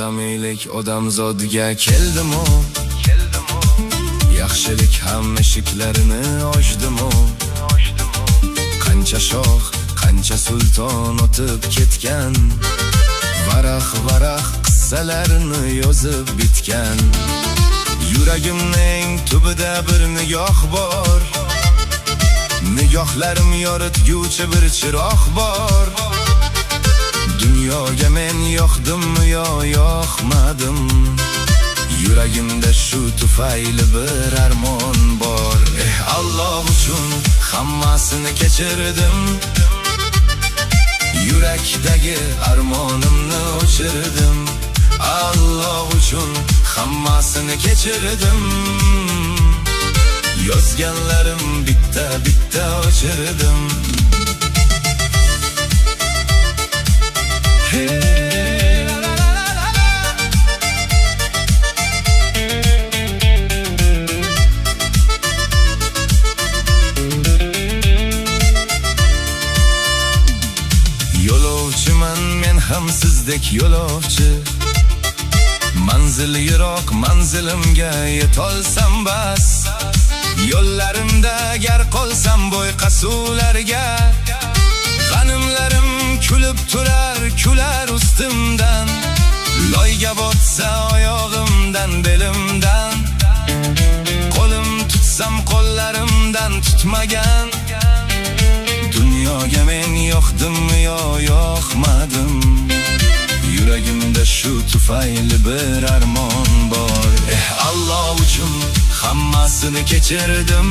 odamiylik odamzodga keldim-u, yaxshilik ham eshiklarini ochdim-u. Qancha shoh, qancha sulton o'tib ketgan, varaq-varaq qissalarni yozib bitgan. Yuragimning tubida bir nigoh bor, nigohlarim yoritguvchi bir chiroq bor. Dunyoga men yoqdimmi yo yoqmadim, yuragimda shu tufayli bir armon bor. Alloh uchun hammasini kechirdim, yurakdagi armonimni o'chirdim. Alloh uchun hammasini kechirdim, yozganlarim bitta-bitta o'chirdim. Yo'lovchiman men ham sizdek yo'lovchi, manzil yiroq, manzilimga yetolsam bas. Yo'llarimda agar qolsam bo'yqa suvlarga, g'animlarim kulib turar, kular ustimdan. Loyga botsa oyog'imdan, belimdan, qo'lim tutsam qo'llarimdan tutmagan. Dunyoga men yoqdimmi yo yoqmadim, yuragimda shu tufayli bir armon bor. Alloh uchun hammasini kechirdim,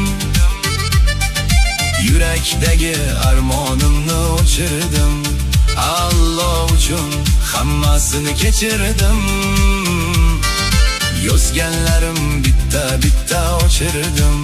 yurakdagi armonimni o'chirdim. Alloh uchun hammasini kechirdim, yozganlarim bitta-bitta o'chirdim.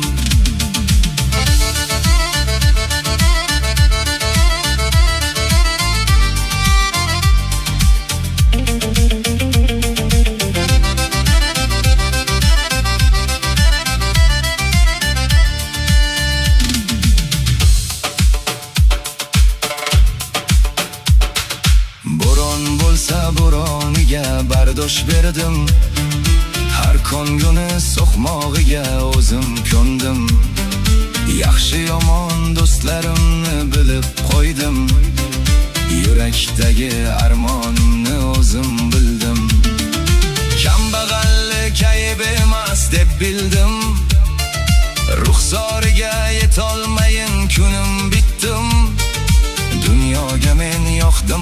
Bo'lsa bo'roniga bardosh berdim, har konguni so'qmog'iga o'zim ko'ndim. Yaxshi yomon do'stlarimni bilib qo'ydim, yurakdagi armonimni o'zim bildim. Kambag'allik ayb emas deb bildim, ruxsoriga yetolmadim